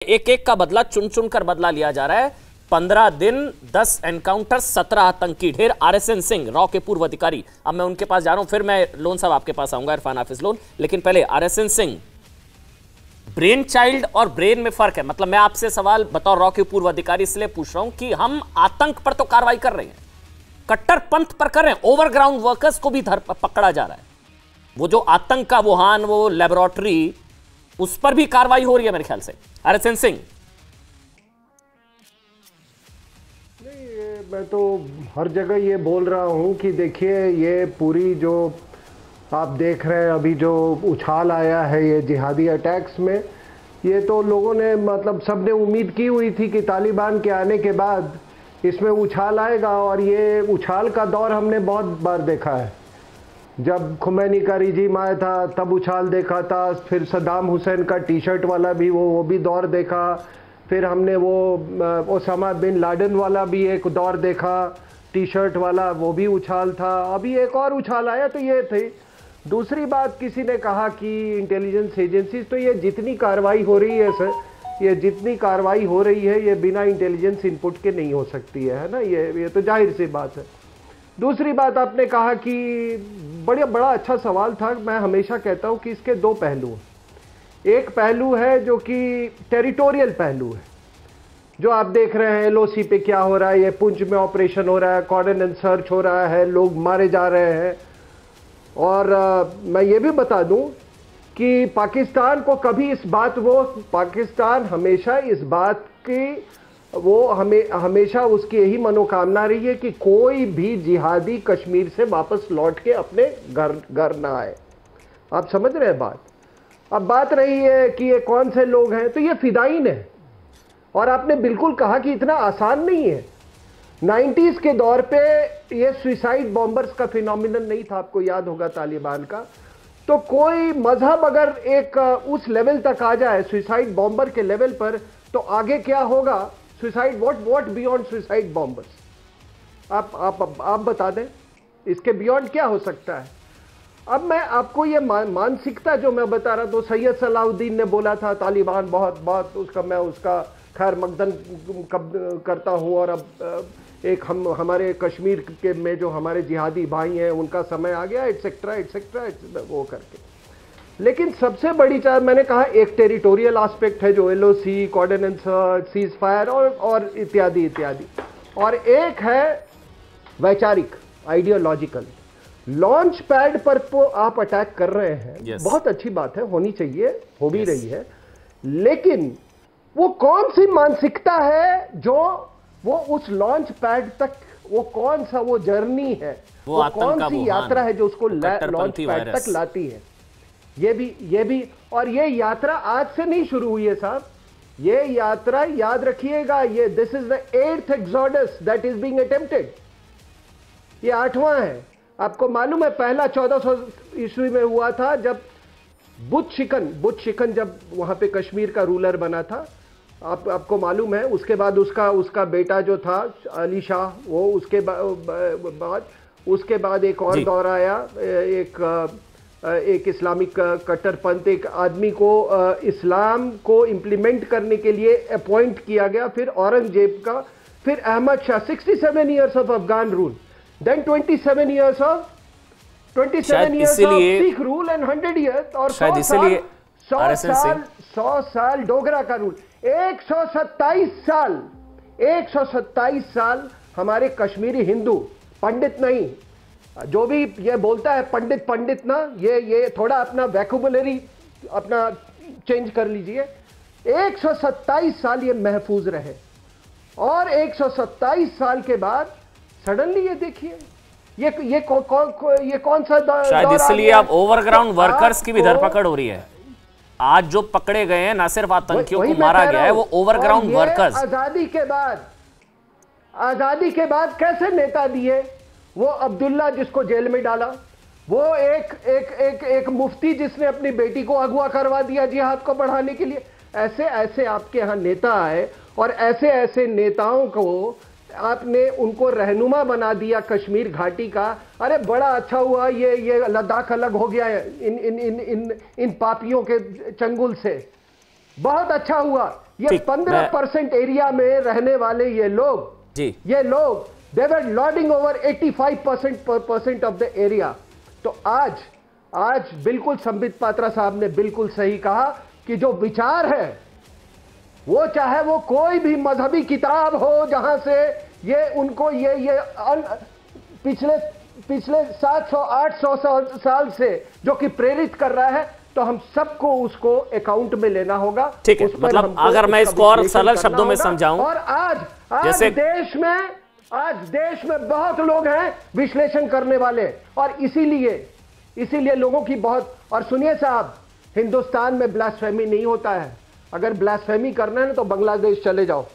एक एक का बदला चुन चुन कर बदला लिया जा रहा है। 15 दिन 10 एनकाउंटर 17 आतंकी ढेर। आरएसएन सिंह रॉ के पूर्व अधिकारी, अब मैं उनके पास जा रहा हूं, फिर मैं लोन साहब आपके पास आऊंगा, इरफान हाफिज लोन। लेकिन पहले आरएसएन सिंह, ब्रेन चाइल्ड और ब्रेन में फर्क है। मतलब मैं आपसे सवाल बतौर रॉ के पूर्व अधिकारी इसलिए पूछ रहा हूं कि हम आतंक पर तो कार्रवाई कर रहे हैं, कट्टरपंथ पर कर रहे हैं, ओवरग्राउंड वर्कर्स को भी पकड़ा जा रहा है। वो जो आतंक का वुहान, वो लेबोरेटरी, उस पर भी कार्रवाई हो रही है मेरे ख्याल से। आरएसएन सिंह, नहीं, मैं तो हर जगह ये बोल रहा हूँ कि देखिए, ये पूरी जो आप देख रहे हैं अभी जो उछाल आया है ये जिहादी अटैक्स में, ये तो लोगों ने मतलब सबने उम्मीद की हुई थी कि तालिबान के आने के बाद इसमें उछाल आएगा। और ये उछाल का दौर हमने बहुत बार देखा है। जब खुमैनी का रिजीम आया था तब उछाल देखा था, फिर सद्दाम हुसैन का टी शर्ट वाला भी वो भी दौर देखा, फिर हमने वो ओसामा बिन लादेन वाला भी एक दौर देखा, टी शर्ट वाला, वो भी उछाल था। अभी एक और उछाल आया तो ये थे। दूसरी बात, किसी ने कहा कि इंटेलिजेंस एजेंसीज, तो ये जितनी कार्रवाई हो रही है सर, ये जितनी कार्रवाई हो रही है ये बिना इंटेलिजेंस इनपुट के नहीं हो सकती है ना। ये तो जाहिर सी बात है। दूसरी बात, आपने कहा कि बड़ा अच्छा सवाल था। मैं हमेशा कहता हूं कि इसके दो पहलू हैं। एक पहलू है जो कि टेरिटोरियल पहलू है, जो आप देख रहे हैं एलओसी पे क्या हो रहा है, ये पुंछ में ऑपरेशन हो रहा है, कॉर्डन एंड सर्च हो रहा है, लोग मारे जा रहे हैं। और मैं ये भी बता दूं कि पाकिस्तान को कभी इस बात, वो पाकिस्तान हमेशा इस बात की, वो हमेशा उसकी यही मनोकामना रही है कि कोई भी जिहादी कश्मीर से वापस लौट के अपने घर ना आए। आप समझ रहे हैं बात। अब बात रही है कि ये कौन से लोग हैं, तो ये फिदायीन है। और आपने बिल्कुल कहा कि इतना आसान नहीं है। 90s के दौर पे ये सुसाइड बॉम्बर्स का फिनोमिनन नहीं था, आपको याद होगा तालिबान का। तो कोई मजहब अगर एक उस लेवल तक आ जाए, सुसाइड बॉम्बर के लेवल पर, तो आगे क्या होगा। Suicide what beyond suicide bombers, आप बता दें, इसके बियॉन्ड क्या हो सकता है। अब मैं आपको ये मानसिकता जो मैं बता रहा, तो सैयद सलाउद्दीन ने बोला था तालिबान बहुत उसका, मैं उसका खैर मकदम करता हूं। और अब एक हमारे कश्मीर के में जो हमारे जिहादी भाई हैं उनका समय आ गया, एटसेट्रा एटसेट्रा वो करके। लेकिन सबसे बड़ी चार, मैंने कहा, एक टेरिटोरियल एस्पेक्ट है जो LOC, cordon and search, cease fire और इत्यादि इत्यादि, और एक है वैचारिक, आइडियोलॉजिकल। लॉन्च पैड पर तो आप अटैक कर रहे हैं, yes. बहुत अच्छी बात है, होनी चाहिए, हो भी रही है। लेकिन वो कौन सी मानसिकता है जो वो उस लॉन्च पैड तक, वो कौन सा वो जर्नी है, वो कौन सी यात्रा है जो उसको लॉन्च पैड तक लाती है। ये भी और ये यात्रा आज से नहीं शुरू हुई है साहब। ये यात्रा, याद रखिएगा, ये this is the 8th exodus that is being attempted. ये 8वां है। आपको मालूम है पहला 1400 ईस्वी में हुआ था, जब बुत शिकन जब वहां पे कश्मीर का रूलर बना था, आपको मालूम है। उसके बाद उसका बेटा जो था अली शाह, वो उसके बाद एक और दौर आया, एक इस्लामिक कट्टरपंथ, एक आदमी को इस्लाम को इंप्लीमेंट करने के लिए अपॉइंट किया गया, फिर औरंगजेब का, फिर Ahmad Shah. 67 years of Afghan rule, then 27 years of Sikh rule and 100 years, और 100 साल डोगरा का रूल। 127 साल हमारे कश्मीरी हिंदू, पंडित नहीं, जो भी ये बोलता है पंडित ना, ये थोड़ा अपना वैक्यूबुलरी अपना चेंज कर लीजिए। 127 साल ये महफूज रहे, और 127 साल के बाद सडनली ये देखिए, ये कौन सा शायद इसलिए अब ओवरग्राउंड वर्कर्स की भी धरपकड़ हो रही है। आज जो पकड़े गए हैं, ना सिर्फ आतंकियों को मारा गया है, वो ओवरग्राउंड वर्कर्स। आजादी के बाद कैसे नेता दिए, वो अब्दुल्ला जिसको जेल में डाला, वो एक मुफ्ती जिसने अपनी बेटी को अगवा करवा दिया जिहाद को बढ़ाने के लिए। ऐसे आपके यहाँ नेता आए, और ऐसे नेताओं को आपने उनको रहनुमा बना दिया कश्मीर घाटी का। अरे बड़ा अच्छा हुआ ये लद्दाख अलग हो गया है इन पापियों के चंगुल से। बहुत अच्छा हुआ ये 15% एरिया में रहने वाले ये लोग they were lording over 85% of the area. तो आज बिल्कुल संबित पात्रा साहब ने बिल्कुल सही कहा कि जो विचार है वो चाहे वो कोई भी मजहबी किताब हो जहां से ये उनको ये पिछले 700-800 साल से जो कि प्रेरित कर रहा है, तो हम सबको उसको अकाउंट में लेना होगा। ठीक है, मतलब अगर मैं इसको और सरल शब्दों में समझाऊं, और आज देश में बहुत लोग हैं विश्लेषण करने वाले, और इसीलिए लोगों की बहुत। और सुनिए साहब, हिंदुस्तान में ब्लास्फेमी नहीं होता है। अगर ब्लास्फेमी करना है तो बांग्लादेश चले जाओ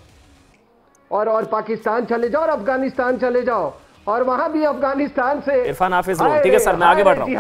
और पाकिस्तान चले जाओ और अफगानिस्तान चले जाओ, और वहां भी अफगानिस्तान से इरफान हाफिज लोन। ठीक है सर, मैं आगे बढ़ रहा हूं।